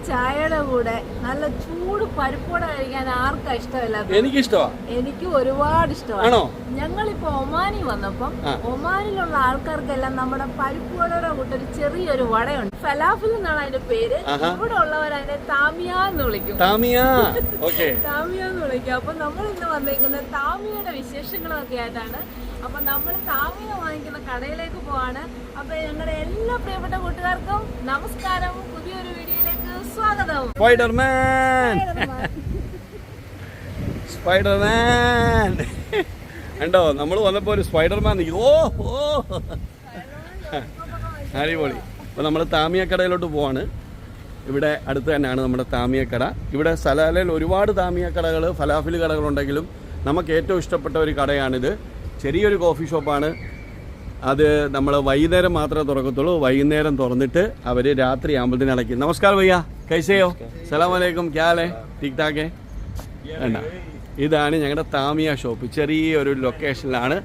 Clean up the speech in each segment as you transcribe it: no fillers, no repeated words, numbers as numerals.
ചായയുടെ കൂടെ നല്ല ചൂട് പരിപ്പോടെ കഴിക്കാൻ ആർക്കാ ഇഷ്ടമല്ല? എനിക്കിഷ്ടമാണ്. എനിക്ക് ഒരുപാട് ഇഷ്ടമാണ്. ഞങ്ങളിപ്പോ ഒമാനിൽ വന്നപ്പം ഒമാനിലുള്ള ആൾക്കാർക്കെല്ലാം നമ്മുടെ പരിപ്പോടയുടെ കൂട്ടൊരു ചെറിയൊരു വടയുണ്ട്. ഫലാഫിൽ എന്നാണ് അതിന്റെ പേര്. ഇവിടെ ഉള്ളവർ അതിനെ താമിയ എന്ന് വിളിക്കും. താമിയ എന്ന് വിളിക്കും. അപ്പൊ നമ്മൾ ഇന്ന് വന്നേക്കുന്നത് താമിയയുടെ വിശേഷങ്ങളൊക്കെ ആയിട്ടാണ്. അപ്പൊ നമ്മൾ താമിയ വാങ്ങിക്കുന്ന കടയിലേക്ക് പോവാണ്. അപ്പൊ ഞങ്ങളുടെ എല്ലാ പ്രിയപ്പെട്ട കൂട്ടുകാർക്കും നമസ്കാരം. പുതിയൊരു വീഡിയോയിലേക്ക് സ്വാഗതം. സ്പൈഡർമാൻ കണ്ടോ, നമ്മൾ വന്നപ്പോ ഒരു സ്പൈഡർമാൻ അടിപൊളി. അപ്പൊ നമ്മൾ താമിയക്കടയിലോട്ട് പോവാണ്. ഇവിടെ അടുത്ത് തന്നെയാണ് നമ്മുടെ താമിയക്കട. ഇവിടെ സലാലയിൽ ഒരുപാട് താമിയക്കടകൾ, ഫലാഫിൽ കടകളുണ്ടെങ്കിലും നമുക്ക് ഏറ്റവും ഇഷ്ടപ്പെട്ട ഒരു കടയാണിത്. ചെറിയൊരു കോഫി ഷോപ്പാണ്. അത് നമ്മൾ വൈകുന്നേരം മാത്രമേ തുറക്കത്തുള്ളൂ. വൈകുന്നേരം തുറന്നിട്ട് അവർ രാത്രി ആകുമ്പോഴത്തേന് അടയ്ക്കും. നമസ്കാരം ഭയ്യ, കൈസയോ? സലാം വലൈക്കും, ക്യാലേ ടിക് ടാക്കേ വേണ്ട. ഇതാണ് ഞങ്ങളുടെ താമിയ ഷോപ്പ്. ചെറിയൊരു ലൊക്കേഷനിലാണ്.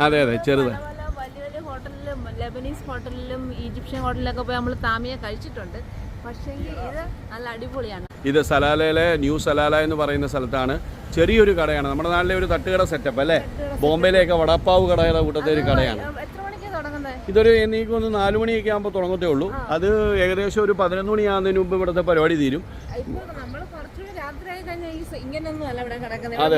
അതെ ചെറുത്. ലെബനീസ് ഹോട്ടലിലും ഈജിപ്ഷ്യൻ ഹോട്ടലിലൊക്കെ പോയി നമ്മൾ താമിയ കഴിച്ചിട്ടുണ്ട്. പക്ഷേ ഇത് നല്ല അടിപൊളിയാണ്. ഇത് സലാലയിലെ ന്യൂ സലാല എന്ന് പറയുന്ന സ്ഥലത്താണ്. ചെറിയൊരു കടയാണ്. നമ്മുടെ നാട്ടിലെ ഒരു തട്ടുകട സെറ്റപ്പ് അല്ലേ? ബോംബെയിലെയൊക്കെ വടപ്പാവ് കടയുടെ കൂട്ടത്തെ ഒരു കടയാണ്. ഇതൊരു എനിക്കൊന്ന് 4 മണിയൊക്കെ ആകുമ്പോൾ തുടങ്ങത്തേ ഉള്ളൂ. അത് ഏകദേശം ഒരു 11 മണിയാകുന്നതിന് മുമ്പ് ഇവിടുത്തെ പരിപാടി തീരും. അതെ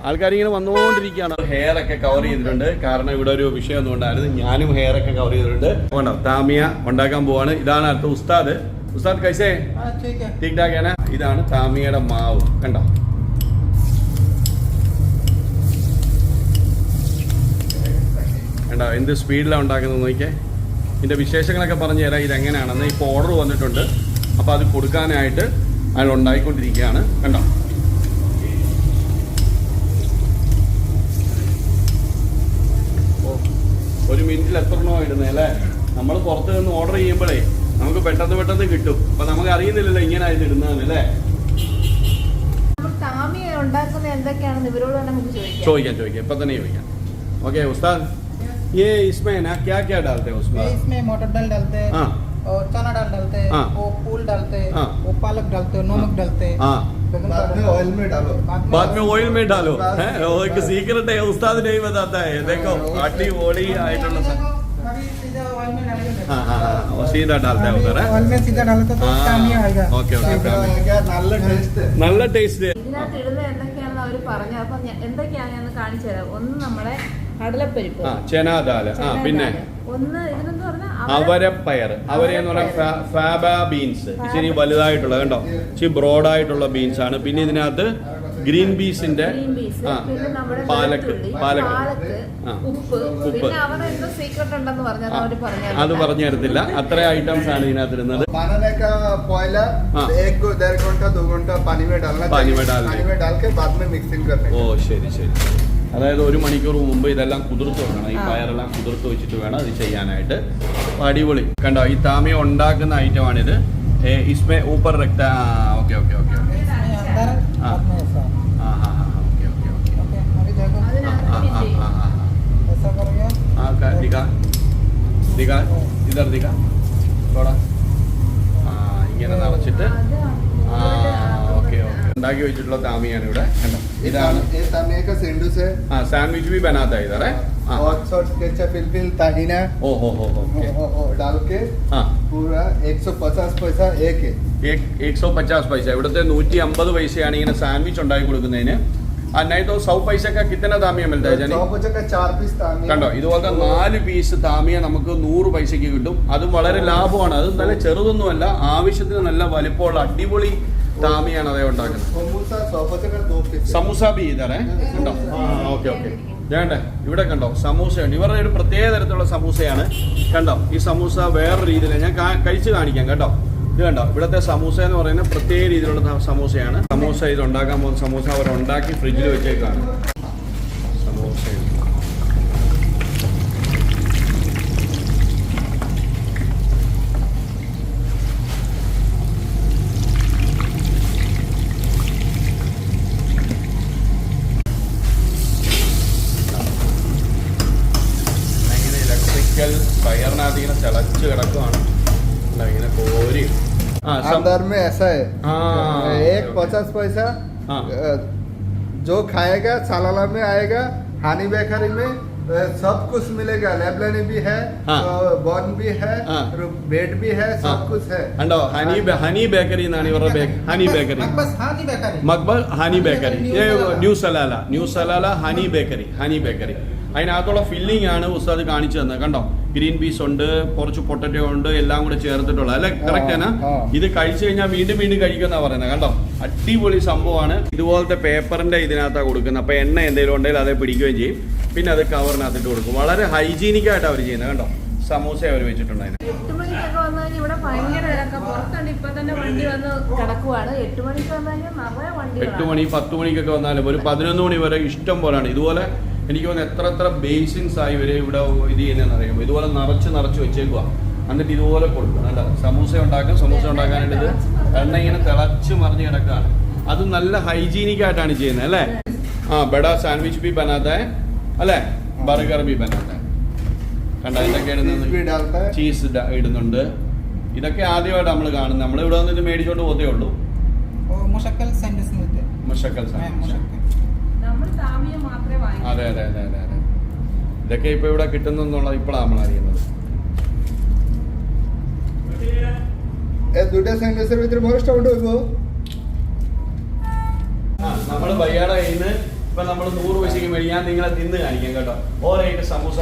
ആൾക്കാർ ഇങ്ങനെ വന്നുകൊണ്ടിരിക്കുകയാണ്. ഹെയർ ഒക്കെ കവർ ചെയ്തിട്ടുണ്ട്. കാരണം ഇവിടെ ഒരു വിഷയം ഒന്നും ഉണ്ടായിരുന്നു. ഞാനും ഹെയർ ഒക്കെ കവർ ചെയ്തിട്ടുണ്ട്. വേണ്ട, താമിയ ഉണ്ടാക്കാൻ പോവാണ്. ഇതാണ് അടുത്ത ഉസ്താദ്. ഉസ്താദ് കൈസേ? ടിക് ടാക്ക് ആണ്. ഇതാണ് താമിയയുടെ മാവ്. കണ്ടോ, കണ്ടോ എന്ത് സ്പീഡിലാണ് ഉണ്ടാക്കുന്നത് നോക്കിയേ. ഇതിന്റെ വിശേഷങ്ങളൊക്കെ പറഞ്ഞു തരാം ഇതെങ്ങനെയാണെന്ന്. ഇപ്പോൾ ഓർഡർ വന്നിട്ടുണ്ട്. അപ്പോൾ അത് കൊടുക്കാനായിട്ട് അയാൾ ഉണ്ടായിക്കൊണ്ടിരിക്കുകയാണ്. കണ്ടോ, ഒരു മിനിറ്റിൽ എത്ര എണ്ണോ ഇടുന്നത് അല്ലേ? നമ്മൾ പുറത്ത് നിന്ന് ഓർഡർ ചെയ്യുമ്പോഴേ നമുക്ക് പെട്ടെന്ന് കിട്ടും. അപ്പൊ നമുക്ക് അറിയുന്നില്ലല്ലോ ഇങ്ങനെ ആയിട്ട് ഇടുന്നതെന്ന് അല്ലേ? ചോദിക്കാം ഇപ്പൊ തന്നെ ചോദിക്കാം. ഓക്കെ ഉസ്താദ്, ये इसमें ना क्या क्या डालते हैं उसमें? इसमें मटर दाल डालते हैं और चना दाल डालते हैं, वो फूल डालते हैं, वो पालक डालते हैं, नमक डालते हैं, बाद में ऑयल में डालो। एक सीक्रेट है, उस्ताद नहीं बताता है. देखो आटी वोड़ी आइटम सीधा डालता है उधर. ऑयल में सीधा डालते तो तामिया आएगा. ओके നല്ല ടേസ്റ്റ്. ഇതിനകത്ത് ഇടുന്നത് എന്തൊക്കെയാണെന്ന് അവർ പറഞ്ഞു. അപ്പൊ എന്തൊക്കെയാണെന്ന് കാണിച്ചു തരാം. ഒന്ന് നമ്മുടെ കടലപ്പരിപ്പ്, ചെനാദാല്, പിന്നെ ഒന്ന് ഇതിനെന്ന് പറഞ്ഞാൽ അവരപ്പയർ. അവരെന്ന് പറഞ്ഞാൽ ഫാബ ബീൻസ്. ഇച്ചിരി വലുതായിട്ടുള്ള കണ്ടോ, ഇച്ചിരി ബ്രോഡായിട്ടുള്ള ബീൻസ് ആണ്. പിന്നെ ഇതിനകത്ത് ഗ്രീൻ പീസിന്റെ പാലക്ക് ഉപ്പ്. അത് പറഞ്ഞു തരത്തില്ല. അത്ര ഐറ്റംസ് ആണ് ഇതിനകത്ത് ഇരുന്നത്. ഓ ശരി. അതായത് 1 മണിക്കൂർ മുമ്പ് ഇതെല്ലാം കുതിർത്ത് വെക്കണം. ഈ പയറെല്ലാം കുതിർത്ത് വെച്ചിട്ട് വേണം ഇത് ചെയ്യാനായിട്ട്. അടിപൊളി. കണ്ടോ, ഈ താമിയ ഉണ്ടാക്കുന്ന ഐറ്റമാണിത്. ഇസ്മേ ഊപ്പർ രക്ത. ഓക്കെ ഇങ്ങനെ നിറച്ചിട്ട് ഉണ്ടാക്കി വെച്ചിട്ടുള്ള താമിയാണ് ഇവിടെ. കണ്ടോ, ഇതാണ് सैंडविच भी बनाता है इधर है. और सॉस केचप फिलफिल ताहिना डाल के पूरा 150 पैसा एक है. 150 पैसा. ഇവിടുത്തെ 150 പൈസയാണ് ഇങ്ങനെ സാൻഡ്വിച്ച് ഉണ്ടാക്കി കൊടുക്കുന്നതിന്. नहीं तो 100 पैसे का कितना तामिया मिलता है? 100 पैसे का 4 पीस तामिया. കണ്ടോ, ഇതുപോലത്തെ 4 പീസ് താമിയ നമുക്ക് 100 പൈസക്ക് കിട്ടും. അതും വളരെ ലാഭമാണ്. അത് നല്ല ചെറുതൊന്നുമല്ല, ആവശ്യത്തിന് നല്ല വലിപ്പമുള്ള അടിപൊളി താമിയാണ് അതേ ഉണ്ടാക്കുന്നത്. സമൂസ ബി ഇതറേ കണ്ടോ. ഓക്കെ വേണ്ടേ, ഇവിടെ കണ്ടോ സമൂസയുണ്ട്. ഇവരുടെ ഒരു പ്രത്യേക തരത്തിലുള്ള സമൂസയാണ്. കണ്ടോ, ഈ സമൂസ വേറെ രീതിയിൽ ഞാൻ കഴിച്ച് കാണിക്കാം കേട്ടോ. ഇത് കണ്ടോ, ഇവിടുത്തെ സമൂസ എന്ന് പറയുന്നത് പ്രത്യേക രീതിയിലുള്ള സമൂസയാണ്. സമൂസ ഇത് ഉണ്ടാക്കാൻ പോകുന്ന സമൂസ അവരുണ്ടാക്കി ഫ്രിഡ്ജിൽ വെച്ചേക്കാണ്. സമൂസ ഫയറിനകത്ത് ഇങ്ങനെ തിളച്ച് കിടക്കുവാണ്. ഇങ്ങനെ കോരി अंदर में ऐसा है, एक 50 पैसा जो खाएगा सालाला में आएगा। हानी बेकरी में सब कुछ मिलेगा, लेबलानी भी है, बॉन भी है, ब्रेड भी है, सब कुछ है। ഉണ്ടോ ഹനി ബേക്കറി എന്നാണ് ഇവരുടെ ഹനി ബേക്കറി, മക്ബൽ honey bakery, new Salalah honey bakery. അതിനകത്തുള്ള ഫില്ലിംഗ് ആണ് ഉസ്താദ് കാണിച്ചു തന്നെ. കണ്ടോ, ഗ്രീൻ പീസ് ഉണ്ട്, കുറച്ച് പൊട്ടറ്റോ ഉണ്ട്, എല്ലാം കൂടെ ചേർത്തിട്ടുള്ള അല്ലെ, കറക്റ്റ് ആണ്. ഇത് കഴിച്ചു കഴിഞ്ഞാൽ വീണ്ടും വീണ്ടും കഴിക്കുന്ന പറയുന്നത്. കണ്ടോ, അടിപൊളി സംഭവമാണ്. ഇതുപോലത്തെ പേപ്പറിന്റെ ഇതിനകത്താണ് കൊടുക്കുന്നത്. അപ്പൊ എണ്ണ എന്തെങ്കിലും ഉണ്ടെങ്കിൽ അതേ പിടിക്കുകയും ചെയ്യും. പിന്നെ അത് കവറിനകത്തിട്ട് കൊടുക്കും. വളരെ ഹൈജീനിക് ആയിട്ട് അവർ ചെയ്യുന്നത്. കണ്ടോ, സമൂസ അവർ വെച്ചിട്ടുണ്ട് അതിന്. 8 മണിക്കൊക്കെ വന്നു കഴിഞ്ഞാൽ ഇവിടെ ഭയങ്കര തിരക്കാണ്. പുറത്തുണ്ട്, ഇപ്പൊ തന്നെ വണ്ടി വന്ന് കിടക്കുവാണ്. 8 മണിക്ക് വന്നു കഴിഞ്ഞാൽ നിറയെ വണ്ടി. 8 മണി 10 മണിക്കൊക്കെ വന്നാലും ഒരു 11 മണി വരെ ഇഷ്ടം പോലാണ്. ഇതുപോലെ എനിക്ക് തോന്നുന്നു എത്ര ബേസിൻസ് ആയി ഇവര് ഇവിടെ ഇത് ചെയ്യുന്നതെന്ന് അറിയുമ്പോൾ ഇതുപോലെ നിറച്ച് വെച്ചേക്കുക. എന്നിട്ട് ഇതുപോലെ കൊടുക്കണം. അല്ല, സമൂസ ഉണ്ടാക്കാനായിട്ട് ഇത് എണ്ണ ഇങ്ങനെ തിളച്ച് മറിഞ്ഞ് കിടക്കുകയാണ്. അത് നല്ല ഹൈജീനിക് ആയിട്ടാണ് ചെയ്യുന്നത് അല്ലേ. ബഡ സാൻഡ്വിച്ച് ബി ബനാത്ത അല്ലേ, ബർഗർ ബി ബനാത്ത. കണ്ട, ഇതൊക്കെ ഇടുന്നത്, ചീസ് ഇടുന്നുണ്ട്. ഇതൊക്കെ ആദ്യമായിട്ട് നമ്മൾ കാണുന്നത്. നമ്മൾ ഇവിടെ വന്ന് ഇത് മേടിച്ചോണ്ട് പോതേ ഉള്ളൂ. मुशक्कल सैंडविच मिलते हैं। അതെ. ഇതൊക്കെ ഇപ്പൊ ഇവിടെ കിട്ടുന്നുള്ളത് ഇപ്പോഴാണ് നമ്മൾ അറിയുന്നത്. നമ്മള് ബയ്യാടെ കയ്യിൽ നിന്ന് ഇപ്പൊ നമ്മള് 100 പൈസക്ക് മേടി. ഞാൻ നിങ്ങളെ തിന്ന് കാണിക്കാം കേട്ടോ. ഓരോ സമൂസ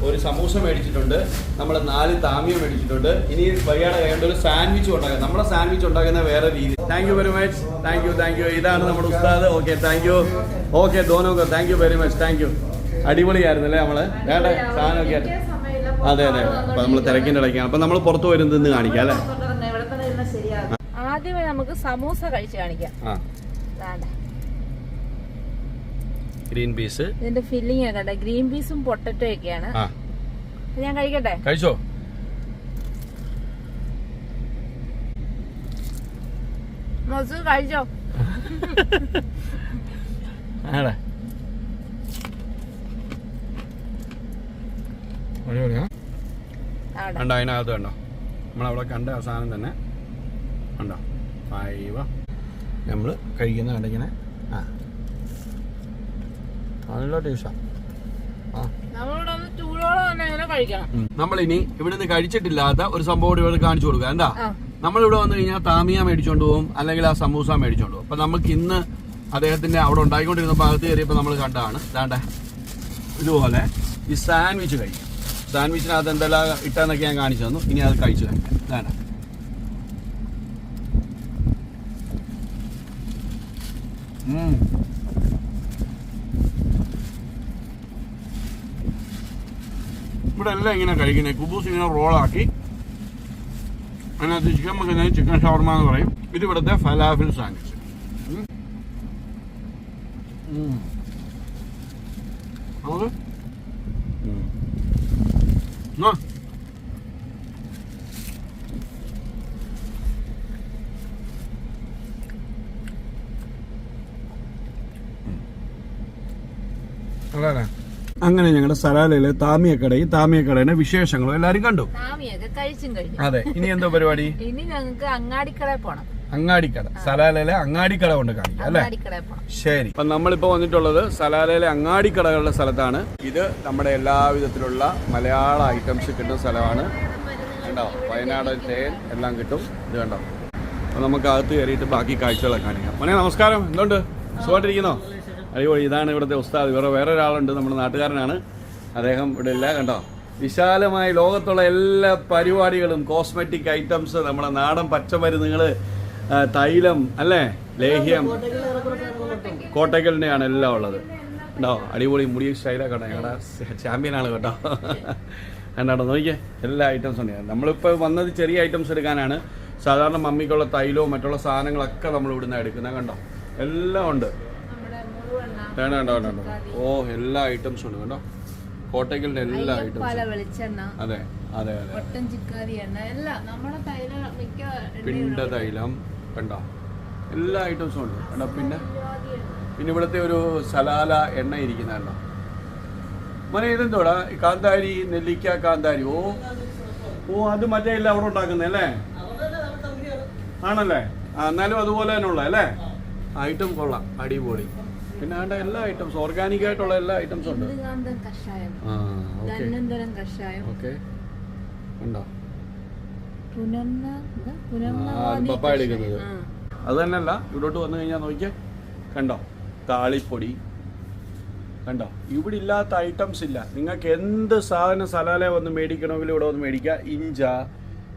ഒരു സമൂസ മേടിച്ചിട്ടുണ്ട്, നമ്മൾ 4 താമിയ മേടിച്ചിട്ടുണ്ട്. ഇനി ബയ്യാടെ കയ്യിൽ ഒരു സാൻഡ്വിച്ച് ഉണ്ടാക്കാം. നമ്മളെ സാൻഡ്വിച്ച് ഉണ്ടാക്കുന്ന വേറെ രീതി. Thank you very much. Thank you. ഇതാണ് നമ്മുടെ ഉസ്താദ്. Okay, thank you. ഓക്കെ, ദോനോക്ക് thank you very much. Thank you. അടിപൊളിയായിരുന്നു അല്ലേ നമ്മള് വേണ്ട സാധനമൊക്കെ. അതെ. അപ്പൊ നമ്മള് തിരക്കിന്റെ ഇടയ്ക്കാണ്. അപ്പൊ നമ്മൾ പുറത്ത് വരുന്നത് കാണിക്കാം അല്ലേ. ആദ്യമേ നമുക്ക് സമൂസ കഴിച്ച് കാണിക്കാം. ഗ്രീൻ പീസ്, ഇതിന്റെ ഫില്ലിംഗ് ഒക്കെ ഗ്രീൻ പീസും പൊട്ടറ്റോ ഒക്കെയാണ്. ഞാൻ കഴിക്കട്ടെ? കഴിച്ചോ. കഴിച്ചോ? കണ്ടോ, അതിനകത്ത് കണ്ടോ, നമ്മളവിടെ കണ്ട ആ സാധനം തന്നെ ഉണ്ടോ. നമ്മൾ കഴിക്കുന്ന കണ്ടിങ്ങനെ നല്ല ടേസ്റ്റാ. നമ്മളിനി ഇവിടുന്ന് കഴിച്ചിട്ടില്ലാത്ത ഒരു സംഭവം ഇവിടെ കാണിച്ചു കൊടുക്കുക. എന്താ, നമ്മളിവിടെ വന്നു കഴിഞ്ഞാൽ താമിയ മേടിച്ചോണ്ട് പോകും, അല്ലെങ്കിൽ ആ സമൂസ മേടിച്ചോണ്ട് പോകും. അപ്പൊ നമുക്ക് ഇന്ന് അദ്ദേഹത്തിന്റെ അവിടെ ഉണ്ടായിക്കൊണ്ടിരുന്ന ഭാഗത്ത് കയറിയപ്പോൾ നമ്മൾ കണ്ടതാണ്. ദാണ്ടെ ഇതുപോലെ ഈ സാൻഡ്വിച്ച് കഴിക്കും. സാൻഡ്വിച്ചിനകത്ത് എന്തെല്ലാം ഇട്ടെന്നൊക്കെ ഞാൻ കാണിച്ചു തന്നു. ഇനി അത് കഴിച്ചു കഴിക്കാം. ദാണ്ടെ ഇവിടെ എല്ലാം ഇങ്ങനെ കഴിക്കുന്നത്. കുബൂസ് ഇങ്ങനെ റോളാക്കി അതിനകത്ത് ചിക്കൻ വെക്കുന്നത് ചിക്കൻ ഷവർമ എന്ന് പറയും. ഇത് ഇവിടുത്തെ ഫലാഫിൽ സാൻഡ്വിച്ച്. അല്ലേ. അങ്ങനെ ഞങ്ങളുടെ സലാലയിലെ താമിയക്കടയുടെ വിശേഷങ്ങളും എല്ലാരും കണ്ടു. അതെ, ഇനി എന്തോ പരിപാടി? ഇനി ഞങ്ങൾക്ക് അങ്ങാടിക്കടയിൽ പോണം. അങ്ങാടിക്കട, സലാലയിലെ അങ്ങാടിക്കട കൊണ്ട് കാണിക്കാം അല്ലെ. ശരി, അപ്പൊ നമ്മളിപ്പോ വന്നിട്ടുള്ളത് സലാലയിലെ അങ്ങാടിക്കടകളുടെ സ്ഥലത്താണ്. ഇത് നമ്മുടെ എല്ലാവിധത്തിലുള്ള മലയാള ഐറ്റംസ് കിട്ടുന്ന സ്ഥലമാണ്. കണ്ടോ, വയനാട് തേൻ എല്ലാം കിട്ടും. ഇത് കണ്ടോ. അപ്പൊ നമുക്ക് അകത്ത് കയറിയിട്ട് ബാക്കി കാഴ്ചകളൊക്കെ കാണിക്കാം. മോനെ നമസ്കാരം, എന്തുണ്ട്, സുഖമായിട്ടിരിക്കുന്നോ? അടിപൊളി. ഇതാണ് ഇവിടുത്തെ ഉസ്താദ്. വേറെ ഒരാളുണ്ട്, നമ്മുടെ നാട്ടുകാരനാണ്. അദ്ദേഹം ഇവിടെ ഇല്ല. കണ്ടോ, വിശാലമായി ലോകത്തുള്ള എല്ലാ പരിപാടികളും, കോസ്മെറ്റിക് ഐറ്റംസ്, നമ്മുടെ നാടൻ പച്ചമരുന്നുകള്, തൈലം അല്ലേ, ലേഹ്യം, കോട്ടയ്ക്കലിൻ്റെയാണ് എല്ലാം ഉള്ളത്. ഉണ്ടോ, അടിപൊളി മുടി സ്റ്റൈലൊക്കെ ഉണ്ടോ. ഞങ്ങളുടെ ചാമ്പ്യനാണ് കേട്ടോ. എന്താണോ നോക്കിയേ, എല്ലാ ഐറ്റംസും ഉണ്ട്. നമ്മളിപ്പോൾ വന്നത് ചെറിയ ഐറ്റംസ് എടുക്കാനാണ്. സാധാരണ മമ്മിക്കുള്ള തൈലവും മറ്റുള്ള സാധനങ്ങളൊക്കെ നമ്മൾ ഇവിടുന്ന് എടുക്കുന്നത്. കണ്ടോ, എല്ലാം ഉണ്ട്. കണ്ടോ, ഓ, എല്ലാ ഐറ്റംസും ഉണ്ട്. കണ്ടോ, കോട്ടയ്ക്കലിന്റെ എല്ലാ ഐറ്റംസും. അതെ, പിണ്ട തൈലം കണ്ടോ, എല്ലാ ഐറ്റംസും ഉണ്ട്. കണ്ടോ, പിന്നെ ഇവിടുത്തെ ഒരു സലാല എണ്ണ ഇരിക്കുന്ന കണ്ടോ. മോനെ ഇതെന്തോടാ കാന്താരി നെല്ലിക്ക കാന്താരി ഓ ഓ അത് മറ്റേ ഇല്ല അവിടെ ഉണ്ടാക്കുന്നത് അല്ലേ ആണല്ലേ എന്നാലും അതുപോലെ തന്നെ ഉള്ള അല്ലേ ഐറ്റം കൊള്ളാം അടിപൊളി പിന്നെ വേണ്ട എല്ലാ ഐറ്റംസും ഓർഗാനിക് ആയിട്ടുള്ള എല്ലാ ഐറ്റംസും ഉണ്ട് കഷായം ആ ഓക്കെ ധന്വന്തരം കഷായം ഓക്കെ ഉണ്ടോ പുനർനവാദി പപ്പ എടുക്കുന്നത് അത് തന്നെയല്ല ഇവിടോട്ട് വന്നു കഴിഞ്ഞാൽ നോക്കിയേ കണ്ടോ താളിപ്പൊടി കണ്ടോ ഇവിടെ ഇല്ലാത്ത ഐറ്റംസ് ഇല്ല നിങ്ങൾക്ക് എന്ത് സാധനം സലാല വന്ന് മേടിക്കണമെങ്കിലും ഇവിടെ വന്ന് മേടിക്കുക ഇഞ്ച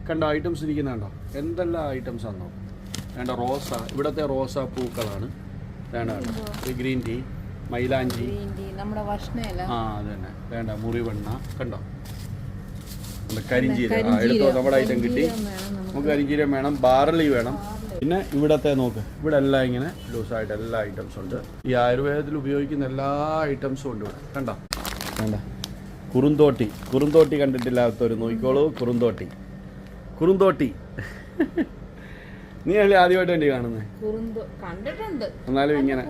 കണ്ടോ ഐറ്റംസ് ഇരിക്കുന്നുണ്ടോ എന്തെല്ലാം ഐറ്റംസ് ആണോ വേണ്ട റോസ ഇവിടുത്തെ റോസ പൂക്കളാണ് വേണ്ട ഗ്രീൻ ടീ മൈലാഞ്ചി നമ്മുടെ ഭക്ഷണമല്ല ആ അത് തന്നെ വേണ്ട മുറിവെണ്ണ കണ്ടോ കരിഞ്ചീരകം എടുത്തോ നമ്മുടെ ഐറ്റം കിട്ടി നമുക്ക് കരിഞ്ചീരകം വേണം ബാർലി വേണം പിന്നെ ഇവിടത്തെ നോക്ക് ഇവിടെ എല്ലാം ഇങ്ങനെ ലൂസായിട്ട് എല്ലാ ഐറ്റംസും ഉണ്ട് ഈ ആയുർവേദത്തിൽ ഉപയോഗിക്കുന്ന എല്ലാ ഐറ്റംസും ഉണ്ട് ഇവിടെ കണ്ടോ വേണ്ട കുറുന്തോട്ടി കണ്ടിട്ടില്ലാത്തൊരു നോക്കിക്കോളൂ കുറുന്തോട്ടി നീ അല്ലേ ആദ്യമായിട്ട് വേണ്ടി കാണുന്നേ കണ്ടിട്ടുണ്ട് എന്നാലും ഇങ്ങനെ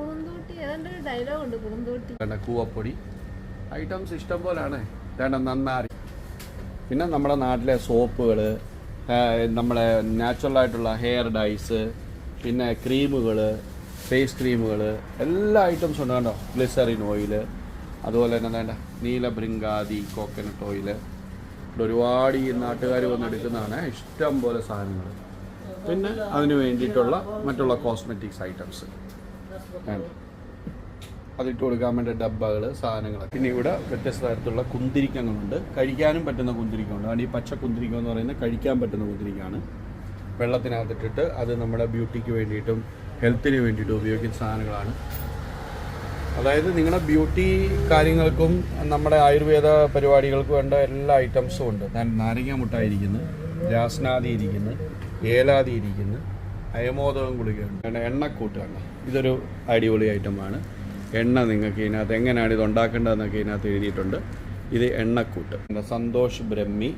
ഡയലോഗ് ഉണ്ട് കുറുന്തോട്ടി വേണ്ട കൂവപ്പൊടി ഐറ്റംസ് ഇഷ്ടം പോലാണ് വേണ്ട നന്നാരി പിന്നെ നമ്മുടെ നാട്ടിലെ സോപ്പുകൾ നമ്മുടെ നാച്ചുറലായിട്ടുള്ള ഹെയർ ഡൈസ് പിന്നെ ക്രീമുകൾ ഫേസ് ക്രീമുകൾ എല്ലാ ഐറ്റംസും ഉണ്ട് കണ്ടോ ഗ്ലിസറിൻ ഓയിൽ അതുപോലെ തന്നെ വേണ്ട നീലഭൃംഗാദി കോക്കനട്ട് ഓയിൽ ഇവിടെ ഒരുപാട് ഈ നാട്ടുകാർ വന്നെടുക്കുന്നതാണ് ഇഷ്ടം പോലെ സാധനങ്ങൾ പിന്നെ അതിന് വേണ്ടിയിട്ടുള്ള മറ്റുള്ള കോസ്മെറ്റിക്സ് ഐറ്റംസ് വേണ്ട അതിട്ട് കൊടുക്കാൻ വേണ്ട ഡബ്ബകൾ സാധനങ്ങൾ പിന്നെ ഇവിടെ വ്യത്യസ്ത തരത്തിലുള്ള കുന്തിരിക്കങ്ങളുണ്ട് കഴിക്കാനും പറ്റുന്ന കുന്തിരിക്കമുണ്ട് അതുകൊണ്ട് ഈ പച്ച കുന്തിരിക്കം എന്ന് പറയുന്നത് കഴിക്കാൻ പറ്റുന്ന കുന്തിരിക്കമാണ് വെള്ളത്തിനകത്തിട്ടിട്ട് അത് നമ്മുടെ ബ്യൂട്ടിക്ക് വേണ്ടിയിട്ടും ഹെൽത്തിന് വേണ്ടിയിട്ടും ഉപയോഗിക്കുന്ന സാധനങ്ങളാണ് അതായത് നിങ്ങളുടെ ബ്യൂട്ടി കാര്യങ്ങൾക്കും നമ്മുടെ ആയുർവേദ പരിപാടികൾക്കും വേണ്ട എല്ലാ ഐറ്റംസും ഉണ്ട് നാരങ്ങ മുട്ടായി ഇരിക്കുന്നു രാസ്നാദി ഇരിക്കുന്നു ഏലാദി ഇരിക്കുന്നു അയമോദകം ഗുളികയുണ്ട് എണ്ണക്കൂട്ട് കണ്ട ഇതൊരു അടിപൊളി ഐറ്റമാണ് എണ്ണ നിങ്ങൾക്ക് ഇതിനകത്ത് എങ്ങനെയാണ് ഇത് ഉണ്ടാക്കേണ്ടതെന്നൊക്കെ ഇതിനകത്ത് എഴുതിയിട്ടുണ്ട് ഇത് എണ്ണക്കൂട്ട് സന്തോഷ് ബ്രഹ്മി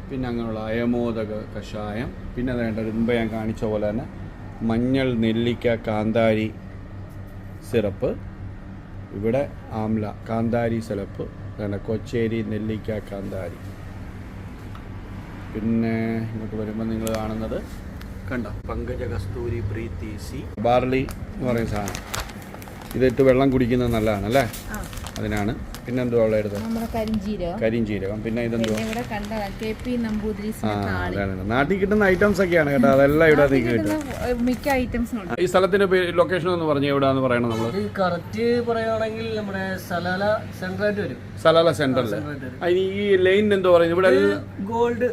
പിന്നെ അങ്ങനെയുള്ള അയമോദക കഷായം പിന്നെ വേണ്ടത് മുമ്പ് ഞാൻ കാണിച്ച പോലെ തന്നെ മഞ്ഞൾ നെല്ലിക്ക കാന്താരി സിറപ്പ് ഇവിടെ ആംല കാന്താരി സിറപ്പ് അങ്ങനെ കൊച്ചേരി നെല്ലിക്ക കാന്താരി പിന്നെ ഇങ്ങോട്ട് വരുമ്പോൾ നിങ്ങൾ കാണുന്നത് കണ്ടോ പങ്കജ കസ്തൂരി പ്രീതി സി ബാർലി എന്ന് പറയുന്ന സാധനം ഇതിട്ട് വെള്ളം കുടിക്കുന്നത് നല്ലതാണ് അല്ലേ അതിനാണ് പിന്നെ എന്തുവാ ഉള്ള എടുത്തത് കരിഞ്ചീരകം പിന്നെ ഇതെന്തുവാ നാട്ടിൽ കിട്ടുന്ന ഐറ്റംസ് ഒക്കെയാണ് കേട്ടോ അതെല്ലാം ഇവിടെ കിട്ടും മിക്ക ഐറ്റംസും ഉണ്ട് ഈ സ്ഥലത്തിന്റെ ലൊക്കേഷൻ എന്ന് പറഞ്ഞാൽ എവിടെയാന്ന് പറയണം നമ്മൾ കറക്റ്റ് പറയുകയാണെങ്കിൽ നമ്മുടെ സലാല സെന്ററായിട്ട് വരും സലാല സെന്ററിൽ ഈ ലൈൻ എന്തോ പറയുന്നത് ഇവിടെ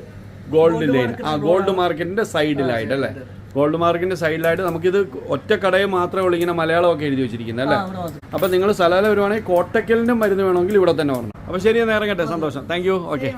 ഗോൾഡ് ലൈൻ ഗോൾഡ് മാർക്കറ്റിന്റെ സൈഡിലായിട്ട് അല്ലേ ഗോൾഡ് മാർക്കറ്റിന്റെ സൈഡിലായിട്ട് നമുക്കിത് ഒറ്റ കടയിൽ മാത്രമേ ഉള്ളൂ ഇങ്ങനെ മലയാളമൊക്കെ എഴുതി വെച്ചിരിക്കുന്നത് അല്ലേ അപ്പൊ നിങ്ങൾ സലാല വരുവാണെങ്കിൽ കോട്ടക്കലിന്റെ മരുന്ന് വേണമെങ്കിൽ ഇവിടെ തന്നെ വരണം അപ്പൊ ശരി നേരം കേട്ടെ സന്തോഷം താങ്ക് യു ഓക്കെ